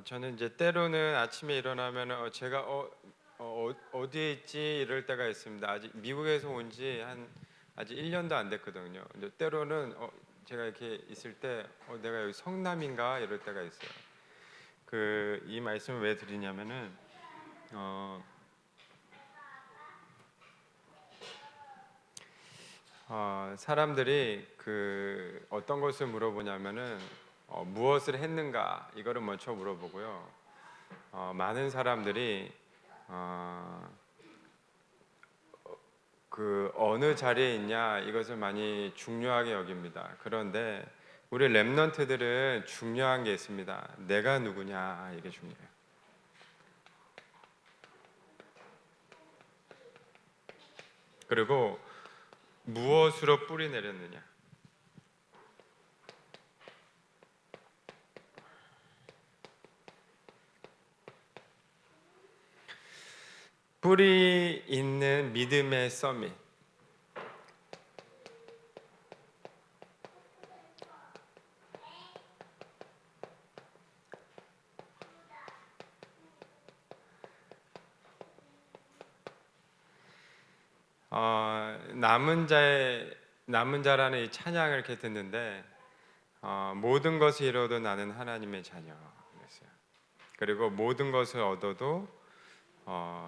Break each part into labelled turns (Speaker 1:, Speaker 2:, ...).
Speaker 1: 저는 이제 때로는 아침에 일어나면 제가 어디에 있지 이럴 때가 있습니다. 아직 미국에서 온 지 한 아직 1년도 안 됐거든요. 근데 때로는 제가 이렇게 있을 때 내가 여기 성남인가 이럴 때가 있어요. 이 말씀을 왜 드리냐면은 어, 사람들이 어떤 것을 물어보냐면은 무엇을 했는가 이거를 먼저 물어보고요. 많은 사람들이 어, 어느 자리에 있냐 이것을 많이 중요하게 여깁니다. 그런데 우리 렘넌트들은 중요한 게 있습니다. 내가 누구냐 이게 중요해요. 그리고 무엇으로 뿌리 내렸느냐. 뿌리 있는 믿음의 서밋. 남은 자라는 이 찬양을 이렇게 듣는데 모든 것을 이뤄도 나는 하나님의 자녀 그랬어요. 그리고 모든 것을 얻어도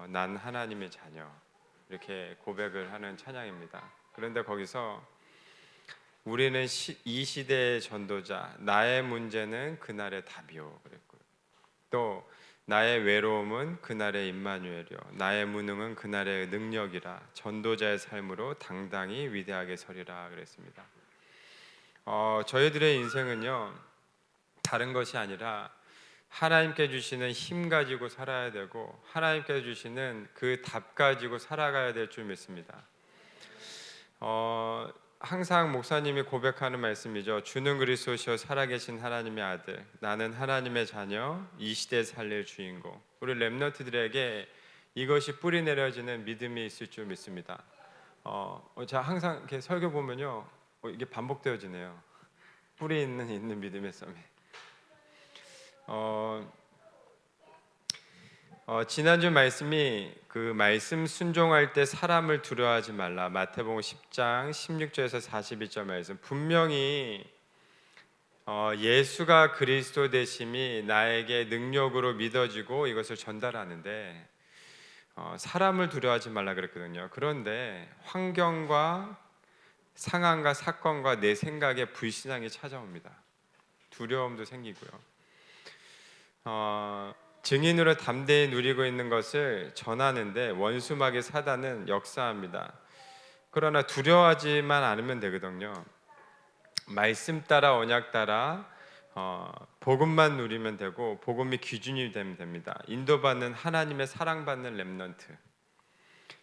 Speaker 1: 난 하나님의 자녀 이렇게 고백을 하는 찬양입니다. 그런데 거기서 우리는 이 시대의 전도자, 나의 문제는 그날의 답이요 그랬고요. 또 나의 외로움은 그날의 임마누엘이요, 나의 무능은 그날의 능력이라, 전도자의 삶으로 당당히 위대하게 서리라 그랬습니다. 저희들의 인생은요 다른 것이 아니라 하나님께 주시는 힘 가지고 살아야 되고 하나님께 주시는 그 답 가지고 살아가야 될 줄 믿습니다. 항상 목사님이 고백하는 말씀이죠. 주는 그리스도시요 살아계신 하나님의 아들, 나는 하나님의 자녀, 이 시대 살릴 주인공. 우리 렘넌트들에게 이것이 뿌리 내려지는 믿음이 있을 줄 믿습니다. 자 항상 이렇게 설교 보면요 이게 반복되어지네요. 뿌리 있는 믿음의 썸이. 지난주 말씀이 말씀 순종할 때 사람을 두려워하지 말라, 마태복음 10장 16절에서 42절 말씀. 분명히 예수가 그리스도 되심이 나에게 능력으로 믿어지고 이것을 전달하는데 사람을 두려워하지 말라 그랬거든요. 그런데 환경과 상황과 사건과 내 생각에 불신앙이 찾아옵니다. 두려움도 생기고요. 증인으로 담대히 누리고 있는 것을 전하는데 원수마귀 사단은 역사합니다. 그러나 두려워하지만 않으면 되거든요. 말씀 따라 언약 따라 복음만 누리면 되고 복음이 기준이 되면 됩니다. 인도받는 하나님의 사랑받는 렘넌트,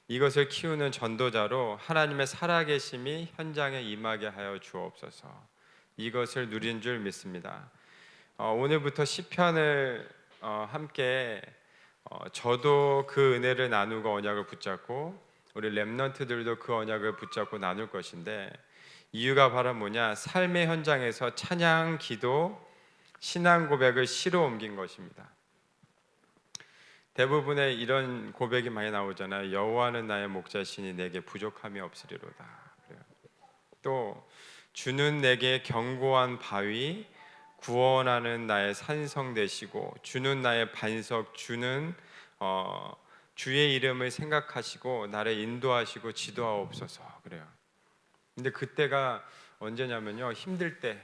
Speaker 1: 이것을 키우는 전도자로 하나님의 살아계심이 현장에 임하게 하여 주옵소서. 이것을 누린 줄 믿습니다. 오늘부터 시편을 함께 저도 그 은혜를 나누고 언약을 붙잡고 우리 렘넌트들도 그 언약을 붙잡고 나눌 것인데, 이유가 바로 뭐냐? 삶의 현장에서 찬양, 기도, 신앙 고백을 시로 옮긴 것입니다. 대부분의 이런 고백이 많이 나오잖아요. 여호와는 나의 목자시니 내게 부족함이 없으리로다. 또 주는 내게 견고한 바위, 구원하는 나의 산성 되시고, 주는 나의 반석, 주는 주의 이름을 생각하시고 나를 인도하시고 지도하옵소서 그래요. 근데 그때가 언제냐면요, 힘들 때,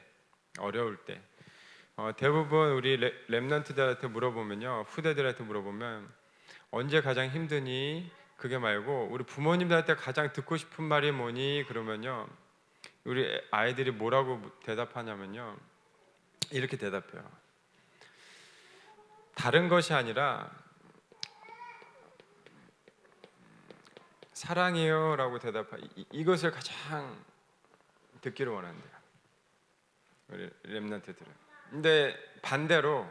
Speaker 1: 어려울 때. 대부분 우리 렘넌트들한테 물어보면요, 후대들한테 물어보면 언제 가장 힘드니? 그게 말고 우리 부모님들한테 가장 듣고 싶은 말이 뭐니? 그러면요, 우리 아이들이 뭐라고 대답하냐면요, 이렇게 대답해요. 다른 것이 아니라 사랑해요 라고 대답해. 이것을 가장 듣기를 원한대요, 우리 렘넌트들은. 근데 반대로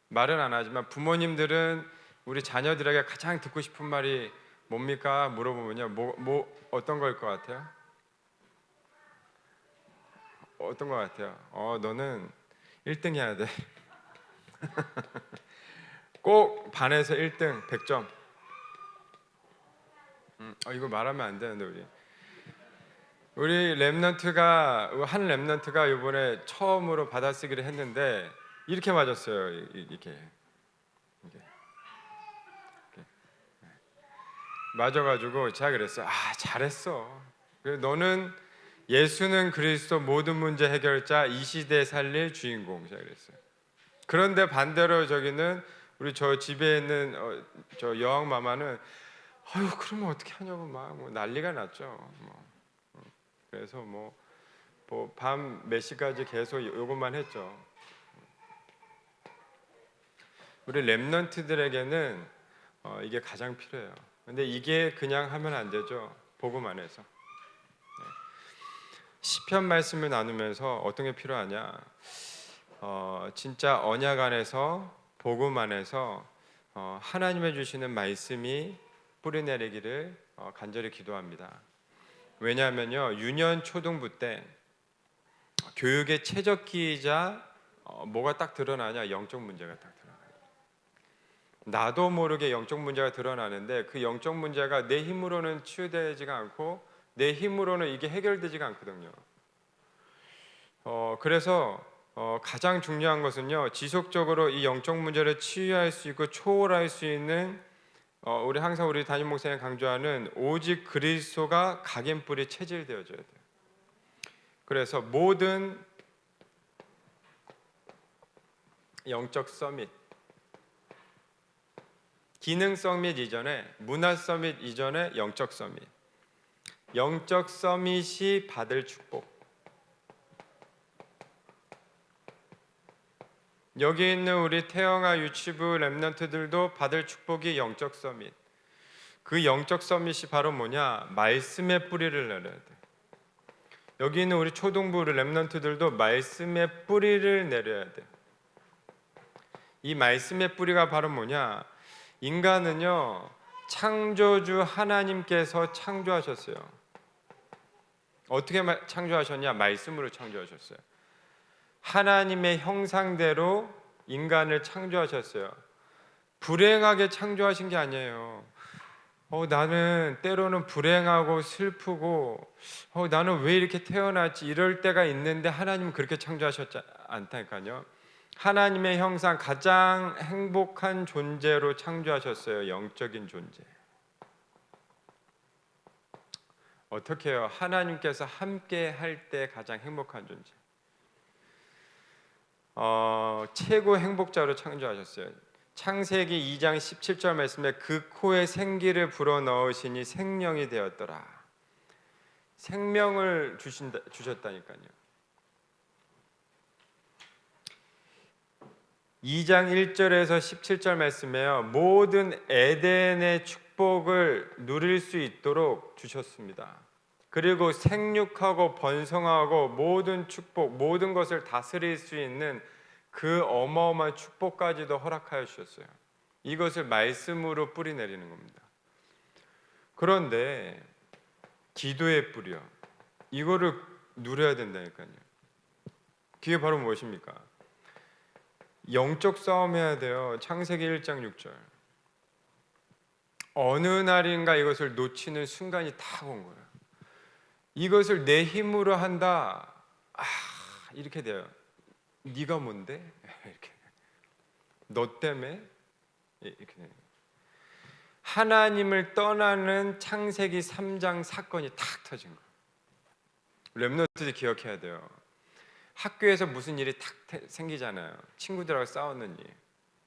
Speaker 1: 말은 안 하지만 부모님들은 우리 자녀들에게 가장 듣고 싶은 말이 뭡니까? 물어보면요, 어떤 거일 것 같아요? 어떤 것 같아요? 너는 1등 해야 돼. 꼭 반에서 1등 100점. 이거 말하면 안 되는데 우리 렘넌트가 한 렘넌트가 이번에 처음으로 받아쓰기를 했는데 이렇게 맞았어요. 이렇게 맞아가지고 제가 그랬어요. 잘했어. 너는 예수는 그리스도 모든 문제 해결자, 이 시대 살릴 주인공. 제가 그랬어요. 그런데 반대로 저기는 우리 저 집에 있는 저 여왕 마마는 그러면 어떻게 하냐고 막 난리가 났죠. 그래서 밤 몇 시까지 계속 요것만 했죠. 우리 렘넌트들에게는 이게 가장 필요해요. 근데 이게 그냥 하면 안 되죠. 복음 안에서. 시편 말씀을 나누면서 어떤 게 필요하냐? 진짜 언약 안에서 복음 안에서 하나님의 주시는 말씀이 뿌리내리기를 간절히 기도합니다. 왜냐하면요, 유년 초등부 때 교육의 최적기이자 뭐가 딱 드러나냐? 영적 문제가 딱 드러나요. 나도 모르게 영적 문제가 드러나는데 그 영적 문제가 내 힘으로는 치유되지가 않고 내 힘으로는 이게 해결되지가 않거든요. 그래서 가장 중요한 것은요, 지속적으로 이 영적 문제를 치유할 수 있고 초월할 수 있는 우리 항상 우리 담임 목사님 강조하는 오직 그리스도가 각인뿌리 체질되어져야 돼요. 그래서 모든 영적 서밋, 기능 서밋 이전에, 문화 서밋 이전에 영적 서밋, 영적 서밋이 받을 축복. 여기 있는 우리 태영아 유치부 렘넌트들도 받을 축복이 영적 서밋. 그 영적 서밋이 바로 뭐냐? 말씀의 뿌리를 내려야 돼. 여기 있는 우리 초등부 렘넌트들도 말씀의 뿌리를 내려야 돼. 이 말씀의 뿌리가 바로 뭐냐? 인간은요, 창조주 하나님께서 창조하셨어요. 어떻게 창조하셨냐? 말씀으로 창조하셨어요. 하나님의 형상대로 인간을 창조하셨어요. 불행하게 창조하신 게 아니에요. 나는 때로는 불행하고 슬프고 나는 왜 이렇게 태어났지 이럴 때가 있는데 하나님은 그렇게 창조하셨지 않다니까요. 하나님의 형상 가장 행복한 존재로 창조하셨어요. 영적인 존재. 어떻게 해요? 하나님께서 함께 할 때 가장 행복한 존재. 최고 행복자로 창조하셨어요. 창세기 2장 17절 말씀에 그 코에 생기를 불어넣으시니 생명이 되었더라. 생명을 주셨다니까요. 2장 1절에서 17절 말씀에요. 모든 에덴의 축복을 누릴 수 있도록 주셨습니다. 그리고 생육하고 번성하고 모든 축복, 모든 것을 다스릴 수 있는 그 어마어마한 축복까지도 허락하여 주셨어요. 이것을 말씀으로 뿌리 내리는 겁니다. 그런데 기도의 뿌리요. 이거를 누려야 된다니까요. 그게 바로 무엇입니까? 영적 싸움 해야 돼요. 창세기 1장 6절. 어느 날인가 이것을 놓치는 순간이 딱 온 거예요. 이것을 내 힘으로 한다. 이렇게 돼요. 네가 뭔데? 이렇게. 너 때문에? 이렇게 돼요. 하나님을 떠나는 창세기 3장 사건이 탁 터진 거예요. 렘넌트들이 기억해야 돼요. 학교에서 무슨 일이 탁 생기잖아요. 친구들하고 싸우는 일.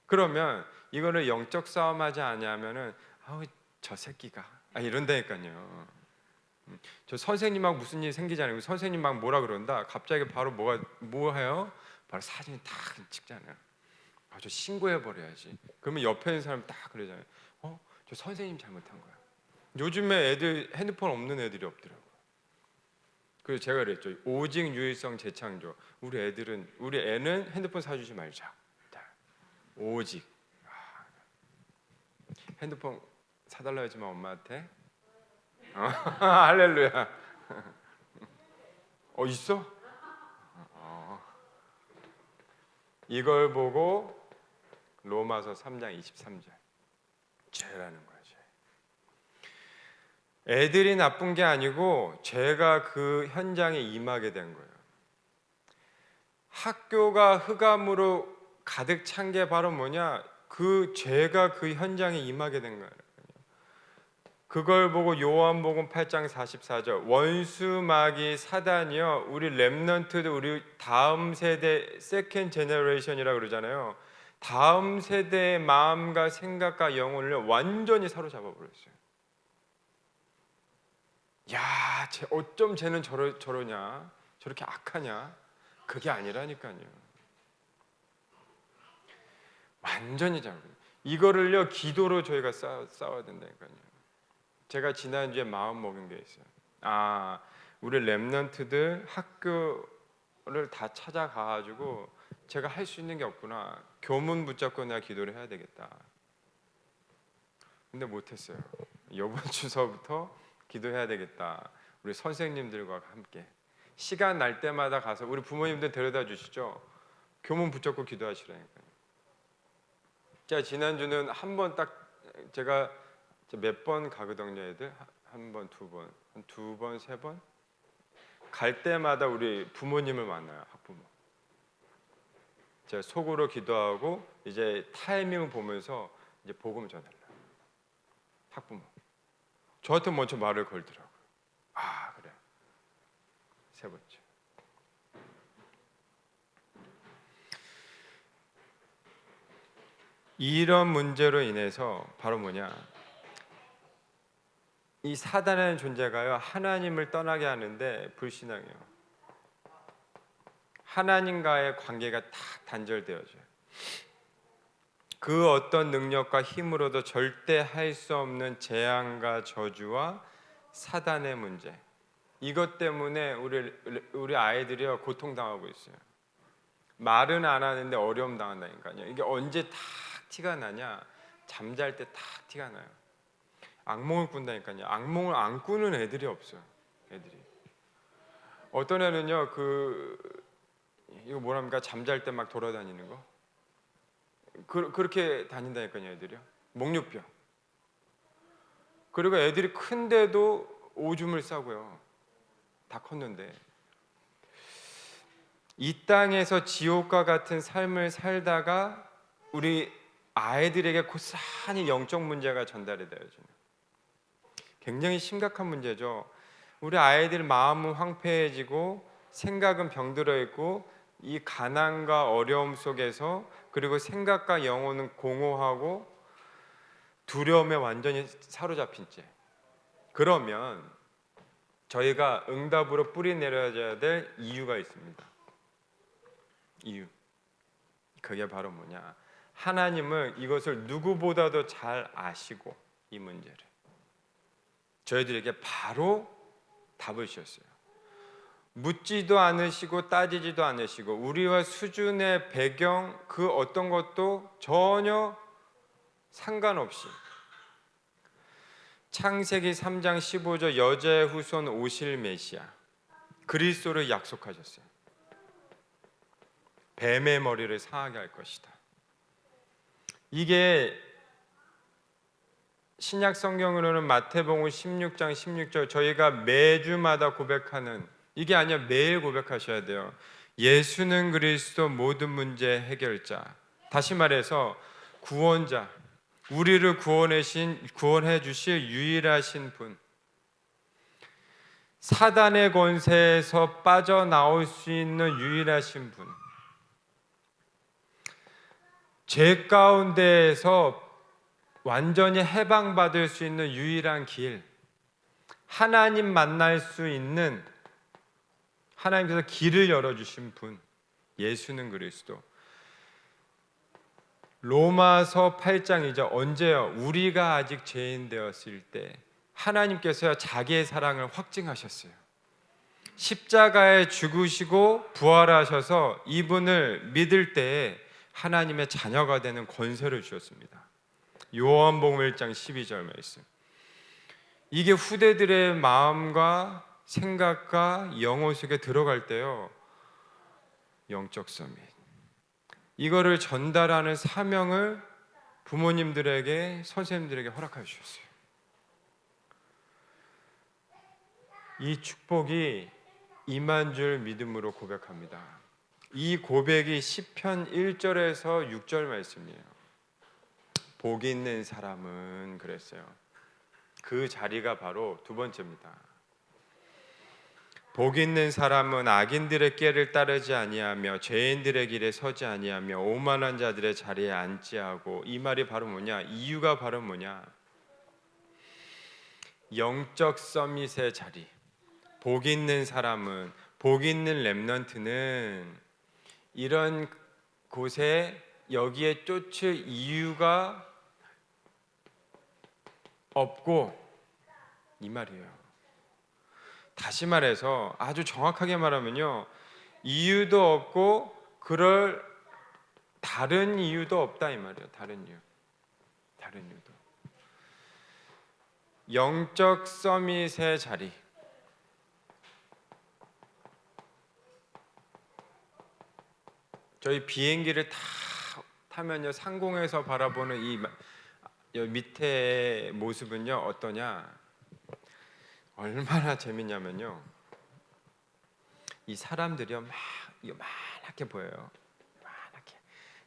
Speaker 1: 그러면 이거를 영적 싸움하지 않냐면은 저 새끼가 이런다니까요. 저 선생님하고 무슨 일이 생기잖아요. 선생님 막 뭐라 그런다. 갑자기 바로 뭐 해요? 바로 사진 딱 찍잖아요. 저 신고해 버려야지. 그러면 옆에 있는 사람 딱 그러잖아요. 저 선생님 잘못한 거야. 요즘에 애들 핸드폰 없는 애들이 없더라고. 그래서 제가 그랬죠. 오직 유일성 재창조. 우리 애는 핸드폰 사주지 말자. 오직 핸드폰 사달라 했지만 엄마한테 할렐루야. 있어? 이걸 보고 로마서 3장 23절. 죄라는 거야, 죄. 애들이 나쁜 게 아니고 죄가 그 현장에 임하게 된 거예요. 학교가 흑암으로 가득 찬 게 바로 뭐냐? 그 죄가 그 현장에 임하게 된 거예요. 그걸 보고 요한복음 8장 44절, 원수마귀 사단이요, 우리 렘넌트도, 우리 다음 세대 세컨 제너레이션이라고 그러잖아요. 다음 세대의 마음과 생각과 영혼을 완전히 사로잡아 버렸어요. 야, 어쩜 쟤는 저러냐, 저렇게 악하냐? 그게 아니라니까요. 완전히 잡아요. 이거를요, 기도로 저희가 싸워야 된다니까요. 제가 지난주에 마음 먹은 게 있어요. 우리 렘넌트들 학교를 다 찾아가가지고 제가 할 수 있는 게 없구나. 교문 붙잡고 내가 기도를 해야 되겠다. 근데 못했어요. 이번 주서부터 기도해야 되겠다. 우리 선생님들과 함께 시간 날 때마다 가서, 우리 부모님들 데려다 주시죠. 교문 붙잡고 기도하시라니까요. 제가 지난주는 한 번 딱, 제가 몇 번 가거든요, 애들. 한 번, 두 번, 세 번 갈 때마다 우리 부모님을 만나요, 학부모. 제가 속으로 기도하고 이제 타이밍을 보면서 이제 복음 전하려고. 학부모 저한테 먼저 말을 걸더라고요. 그래, 세 번째. 이런 문제로 인해서 바로 뭐냐, 이 사단의 존재가요, 하나님을 떠나게 하는데 불신앙이에요. 하나님과의 관계가 딱 단절되어져요. 그 어떤 능력과 힘으로도 절대 할 수 없는 재앙과 저주와 사단의 문제, 이것 때문에 우리 아이들이요, 고통당하고 있어요. 말은 안 하는데 어려움 당한다니까요. 이게 언제 딱 티가 나냐, 잠잘 때 딱 티가 나요. 악몽을 꾼다니까요. 악몽을 안 꾸는 애들이 없어요. 애들이 어떤 애는요, 이거 뭐랍니까, 잠잘 때 막 돌아다니는 거, 그렇게 다닌다니까요, 애들이요. 목류병. 그리고 애들이 큰데도 오줌을 싸고요. 다 컸는데 이 땅에서 지옥과 같은 삶을 살다가 우리 아이들에게 고스란히 영적 문제가 전달이 되어지는, 굉장히 심각한 문제죠. 우리 아이들 마음은 황폐해지고 생각은 병들어 있고, 이 가난과 어려움 속에서, 그리고 생각과 영혼은 공허하고 두려움에 완전히 사로잡힌 채. 그러면 저희가 응답으로 뿌리 내려야 될 이유가 있습니다. 이유. 그게 바로 뭐냐, 하나님은 이것을 누구보다도 잘 아시고 이 문제를 저희들에게 바로 답을 주셨어요. 묻지도 않으시고 따지지도 않으시고 우리와 수준의 배경 그 어떤 것도 전혀 상관없이 창세기 3장 15절, 여자의 후손 오실 메시아 그리스도를 약속하셨어요. 뱀의 머리를 상하게 할 것이다. 이게 신약 성경으로는 마태복음 16장 16절, 저희가 매주마다 고백하는, 이게 아니야, 매일 고백하셔야 돼요. 예수는 그리스도 모든 문제 해결자. 다시 말해서 구원자, 우리를 구원해 주실 유일하신 분, 사단의 권세에서 빠져나올 수 있는 유일하신 분, 죄 가운데에서 완전히 해방받을 수 있는 유일한 길, 하나님 만날 수 있는, 하나님께서 길을 열어주신 분, 예수는 그리스도. 로마서 8장이죠. 언제요? 우리가 아직 죄인 되었을 때 하나님께서 자기의 사랑을 확증하셨어요. 십자가에 죽으시고 부활하셔서 이분을 믿을 때에 하나님의 자녀가 되는 권세를 주셨습니다. 요한복음 1장 12절 말씀. 이게 후대들의 마음과 생각과 영혼 속에 들어갈 때요, 영적 서밋, 이거를 전달하는 사명을 부모님들에게, 선생님들에게 허락해 주셨어요. 이 축복이 임한 줄 믿음으로 고백합니다. 이 고백이 시편 1절에서 6절 말씀이에요. 복 있는 사람은 그랬어요. 그 자리가 바로 두 번째입니다. 복 있는 사람은 악인들의 꾀를 따르지 아니하며 죄인들의 길에 서지 아니하며 오만한 자들의 자리에 앉지 하고, 이 말이 바로 뭐냐? 이유가 바로 뭐냐? 영적 서밋의 자리. 복 있는 사람은, 복 있는 렘넌트는 이런 곳에, 여기에 쫓을 이유가 없고, 이 말이에요. 다시 말해서 아주 정확하게 말하면요, 이유도 없고 그럴 다른 이유도 없다 이 말이에요. 다른 이유도. 영적 서밋의 자리. 저희 비행기를 다 타면요, 상공에서 바라보는 이 밑에 모습은요 어떠냐? 얼마나 재밌냐면요, 이 사람들이요 막 요만하게 보여요. 요만하게.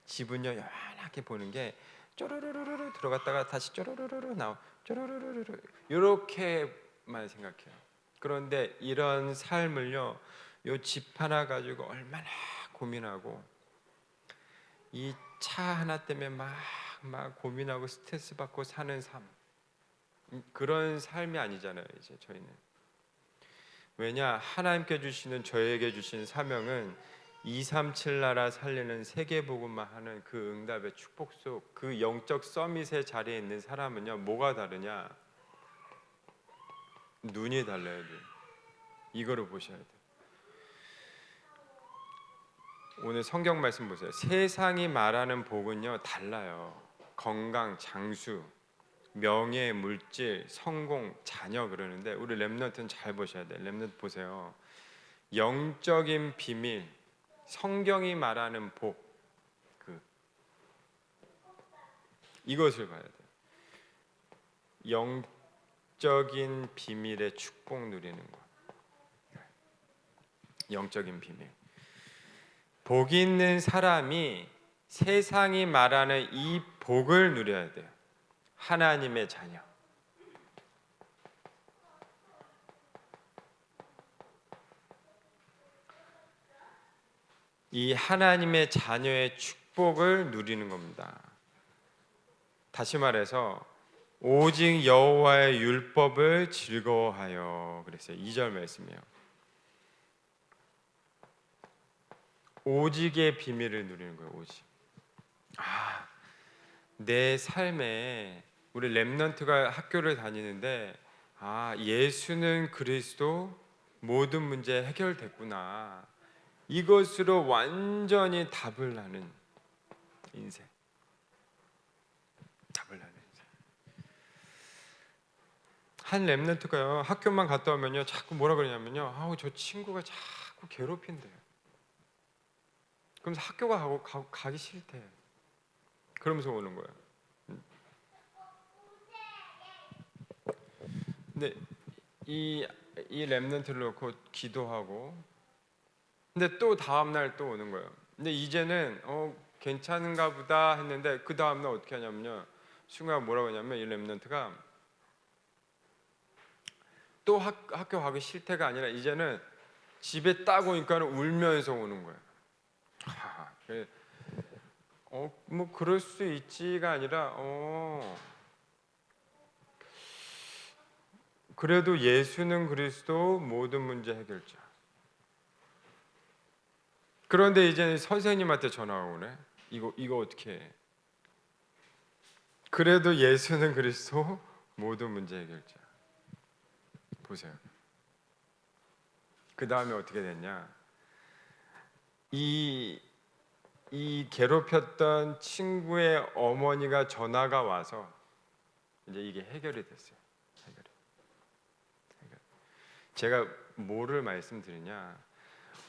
Speaker 1: 집은요 요만하게 보는 게 쪼르르르르 들어갔다가 다시 쪼르르르르 나오, 쪼르르르르 이렇게만 생각해요. 그런데 이런 삶을요, 요 집 하나 가지고 얼마나 고민하고, 이 차 하나 때문에 막 고민하고 스트레스 받고 사는 삶, 그런 삶이 아니잖아요. 이제 저희는. 왜냐? 하나님께 주시는, 저에게 주신 사명은 237 나라 살리는 세계복음만 하는 그 응답의 축복 속, 그 영적 서밋의 자리에 있는 사람은요, 뭐가 다르냐? 눈이 달라야 돼요. 이거를 보셔야 돼요. 오늘 성경 말씀 보세요. 세상이 말하는 복은요 달라요. 건강, 장수, 명예, 물질, 성공, 자녀 그러는데, 우리 렘넌트는 잘 보셔야 돼요. 렘넌트 보세요. 영적인 비밀, 성경이 말하는 복, 이것을 봐야 돼요. 영적인 비밀의 축복 누리는 것. 영적인 비밀. 복 있는 사람이 세상이 말하는 이 복을 누려야 돼요. 하나님의 자녀. 이 하나님의 자녀의 축복을 누리는 겁니다. 다시 말해서 오직 여호와의 율법을 즐거워하여 그랬어요. 2절 말씀이에요. 오직의 비밀을 누리는 거예요. 오직. 내 삶에, 우리 렘넌트가 학교를 다니는데, 예수는 그리스도, 모든 문제 해결됐구나, 이것으로 완전히 답을 나는 인생. 답을 나는 인생. 한 렘넌트가요, 학교만 갔다 오면요 자꾸 뭐라 그러냐면요, 저 친구가 자꾸 괴롭힌대요. 그러면서 학교가 가기 싫대. 그러면서 오는 거예요. 근데 이 렘넌트를 놓고 기도하고, 근데 또 다음 날 또 오는 거예요. 근데 이제는 괜찮은가 보다 했는데, 그 다음 날 어떻게 하냐면요, 친구가 뭐라고 하냐면, 이 렘넌트가 또 학교 가기 싫대가 아니라, 이제는 집에 딱 오니까 울면서 오는 거예요. 뭐 그럴 수 있지가 아니라, 그래도 예수는 그리스도, 모든 문제 해결자. 그런데 이제 선생님한테 전화가 오네. 이거 어떻게 해? 그래도 예수는 그리스도, 모든 문제 해결자. 보세요. 그 다음에 어떻게 됐냐? 이 괴롭혔던 친구의 어머니가 전화가 와서 이제 이게 해결이 됐어요. 해결. 제가 뭐를 말씀드리냐?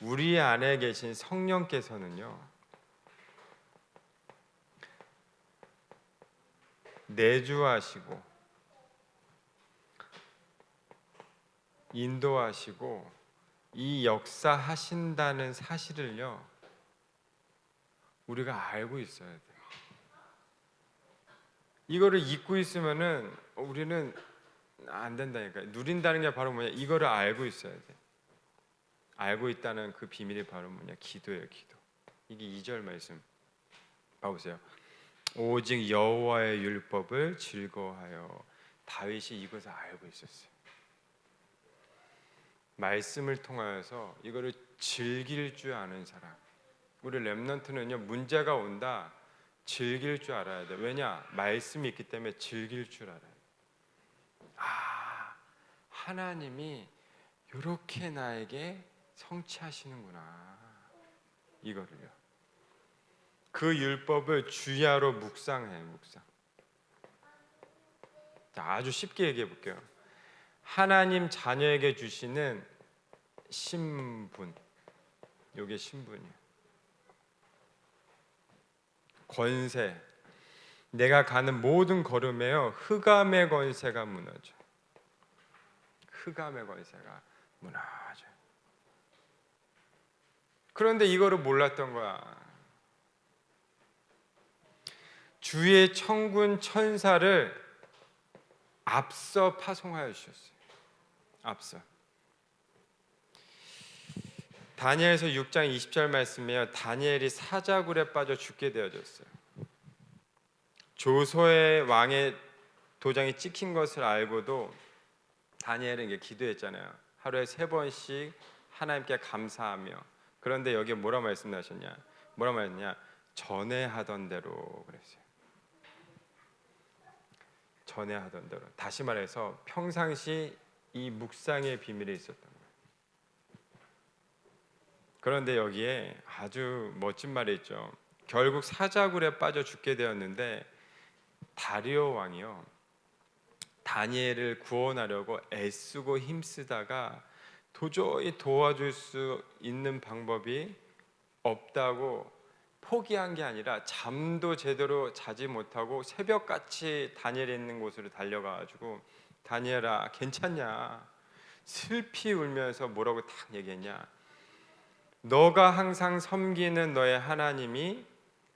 Speaker 1: 우리 안에 계신 성령께서는요, 내주하시고 인도하시고 이 역사하신다는 사실을요, 우리가 알고 있어야 돼요. 이거를 잊고 있으면은 우리는 안 된다니까요. 누린다는 게 바로 뭐냐? 이거를 알고 있어야 돼. 알고 있다는 그 비밀이 바로 뭐냐? 기도예요, 기도. 이게 2절 말씀 봐보세요. 오직 여호와의 율법을 즐거워하여. 다윗이 이것을 알고 있었어요. 말씀을 통하여서 이거를 즐길 줄 아는 사람. 우리 렘넌트는요, 문제가 온다, 즐길 줄 알아야 돼. 왜냐? 말씀이 있기 때문에 즐길 줄 알아요. 아, 하나님이 이렇게 나에게 성취하시는구나, 이거를요. 그 율법을 주야로 묵상해, 묵상. 자, 아주 쉽게 얘기해 볼게요. 하나님 자녀에게 주시는 신분, 이게 신분이에요. 권세, 내가 가는 모든 걸음에요, 흑암의 권세가 무너져. 흑암의 권세가 무너져. 그런데 이거를 몰랐던 거야. 주의 천군 천사를 앞서 파송하여 주셨어요. 앞서. 다니엘서 6장 20절 말씀이에요. 다니엘이 사자굴에 빠져 죽게 되어졌어요. 조서의 왕의 도장이 찍힌 것을 알고도 다니엘은 이게 기도했잖아요. 하루에 3번씩 하나님께 감사하며. 그런데 여기에 뭐라 말씀하셨냐? 뭐라 말했냐? 전에 하던 대로 그랬어요. 전에 하던 대로. 다시 말해서 평상시 이 묵상의 비밀에 있었던 거예요. 그런데 여기에 아주 멋진 말이 있죠. 결국 사자굴에 빠져 죽게 되었는데 다리오 왕이요, 다니엘을 구원하려고 애쓰고 힘쓰다가 도저히 도와줄 수 있는 방법이 없다고 포기한 게 아니라 잠도 제대로 자지 못하고 새벽같이 다니엘이 있는 곳으로 달려가가지고, 다니엘아 괜찮냐, 슬피 울면서 뭐라고 딱 얘기했냐? 너가 항상 섬기는 너의 하나님이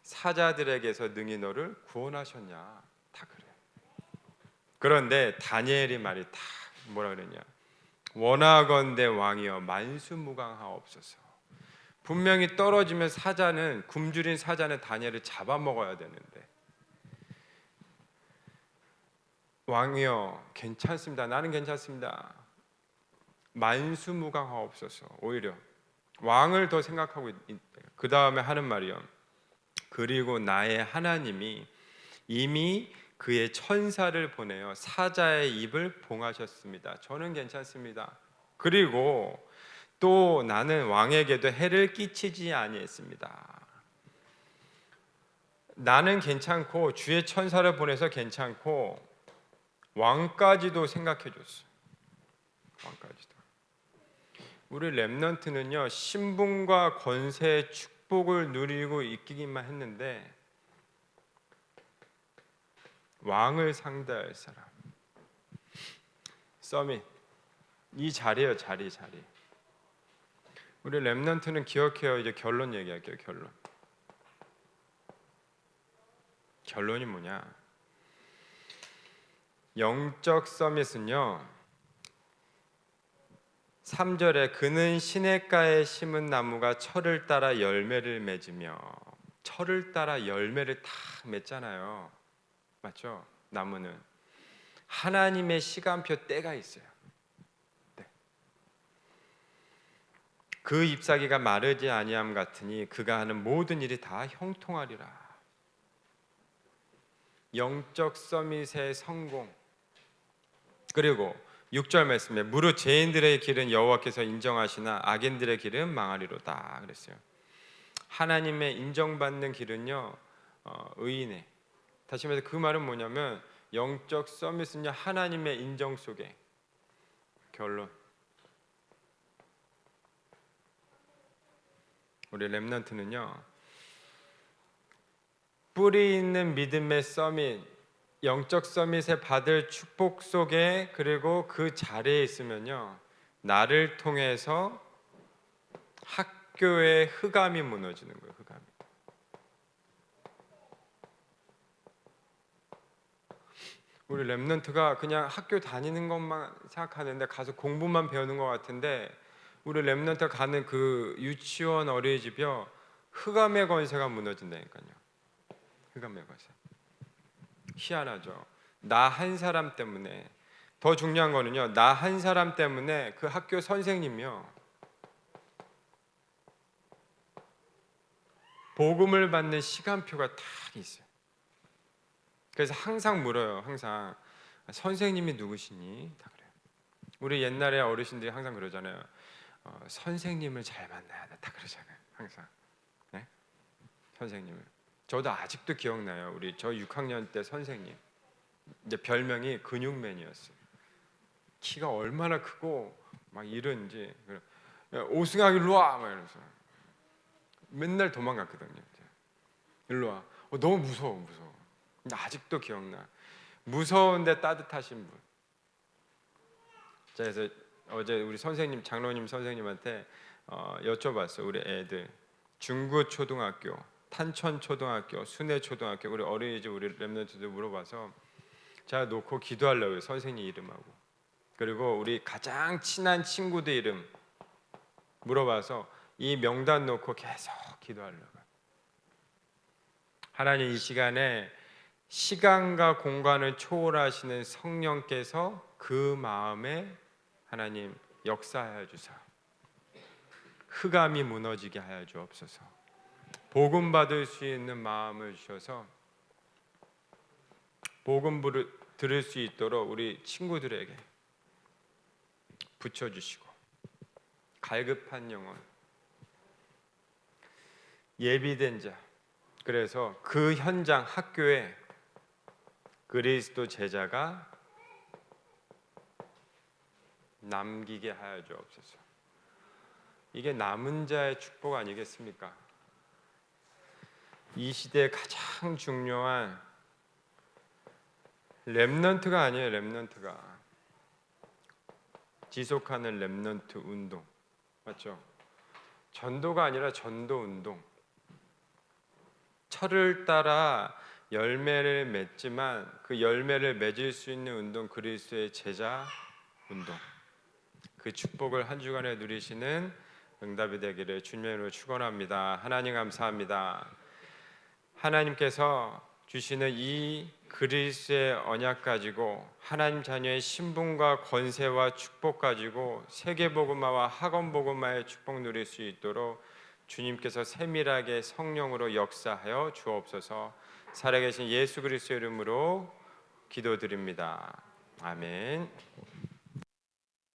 Speaker 1: 사자들에게서 능히 너를 구원하셨냐, 다 그래. 그런데 다니엘이 말이 다 뭐라 그랬냐? 원하건대 왕이여 만수무강하옵소서. 분명히 떨어지면 사자는, 굶주린 사자는 다니엘을 잡아먹어야 되는데, 왕이여 괜찮습니다, 나는 괜찮습니다, 만수무강하옵소서. 오히려 왕을 더 생각하고 있대요. 그 다음에 하는 말이요, 그리고 나의 하나님이 이미 그의 천사를 보내어 사자의 입을 봉하셨습니다. 저는 괜찮습니다. 그리고 또 나는 왕에게도 해를 끼치지 아니했습니다. 나는 괜찮고 주의 천사를 보내서 괜찮고 왕까지도 생각해 줬어요. 왕까지도. 우리 렘넌트는요, 신분과 권세의 축복을 누리고 있기만 했는데 왕을 상대할 사람, 서밋, 이 자리예요, 자리. 우리 렘넌트는 기억해요. 이제 결론 얘기할게요. 결론이 뭐냐? 영적 서밋은요, 3절에 그는 시냇가에 심은 나무가 철을 따라 열매를 맺으며. 철을 따라 열매를 다 맺잖아요. 맞죠? 나무는 하나님의 시간표 때가 있어요. 네. 그 잎사귀가 마르지 아니함 같으니 그가 하는 모든 일이 다 형통하리라. 영적 서밋의 성공. 그리고 6절 말씀에 무릇 죄인들의 길은 여호와께서 인정하시나 악인들의 길은 망하리로다 그랬어요. 하나님의 인정받는 길은요, 의인의. 다시 말해서 그 말은 뭐냐면 영적 서밋은요, 하나님의 인정 속에. 결론, 우리 렘넌트는요, 뿌리 있는 믿음의 서밋, 영적 서밋에 받을 축복 속에 그리고 그 자리에 있으면요, 나를 통해서 학교의 흑암이 무너지는 거예요. 흑암이. 우리 렘넌트가 그냥 학교 다니는 것만 생각하는데 가서 공부만 배우는 것 같은데, 우리 렘넌트가 가는 그 유치원 어린이집이요, 흑암의 권세가 무너진다니까요. 흑암의 권세. 희한하죠. 나 한 사람 때문에, 더 중요한 거는요, 나 한 사람 때문에 그 학교 선생님이요, 복음을 받는 시간표가 딱 있어요. 그래서 항상 물어요. 항상 선생님이 누구시니? 다 그래요. 우리 옛날에 어르신들이 항상 그러잖아요. 선생님을 잘 만나야 돼. 다 그러잖아요. 항상. 네? 선생님을. 저도 아직도 기억나요. 우리 저 6학년 때 선생님. 이제 별명이 근육맨이었어요. 키가 얼마나 크고 막 이런지. 오승학 일로 와! 막 이러면서 맨날 도망갔거든요. 일로 와. 너무 무서워. 근데 아직도 기억나. 무서운데 따뜻하신 분. 자, 그래서 어제 우리 선생님, 장로님 선생님한테 여쭤봤어요. 우리 애들 중구 초등학교, 탄천 초등학교, 순회 초등학교, 우리 어린이집 우리 렘넌트들 물어봐서 제가 놓고 기도하려고요. 선생님 이름하고, 그리고 우리 가장 친한 친구들 이름 물어봐서 이 명단 놓고 계속 기도하려고요. 하나님, 이 시간에 시간과 공간을 초월하시는 성령께서 그 마음에 하나님 역사하여 주사, 흑암이 무너지게 하여 주옵소서. 복음 받을 수 있는 마음을 주셔서 복음 들을 수 있도록 우리 친구들에게 붙여주시고, 갈급한 영혼, 예비된 자, 그래서 그 현장 학교에 그리스도 제자가 남기게 하여 주옵소서. 이게 남은 자의 축복 아니겠습니까? 이 시대에 가장 중요한 렘넌트가 아니에요. 렘넌트가 지속하는 렘넌트 운동, 맞죠? 전도가 아니라 전도 운동. 철을 따라 열매를 맺지만 그 열매를 맺을 수 있는 운동, 그리스도의 제자 운동. 그 축복을 한 주간에 누리시는 응답이 되기를 주님으로 축원합니다. 하나님 감사합니다. 하나님께서 주시는 이 그리스도의 언약 가지고 하나님 자녀의 신분과 권세와 축복 가지고 세계복음화와 학원복음화의 축복 누릴 수 있도록 주님께서 세밀하게 성령으로 역사하여 주옵소서. 살아계신 예수 그리스도의 이름으로 기도드립니다. 아멘.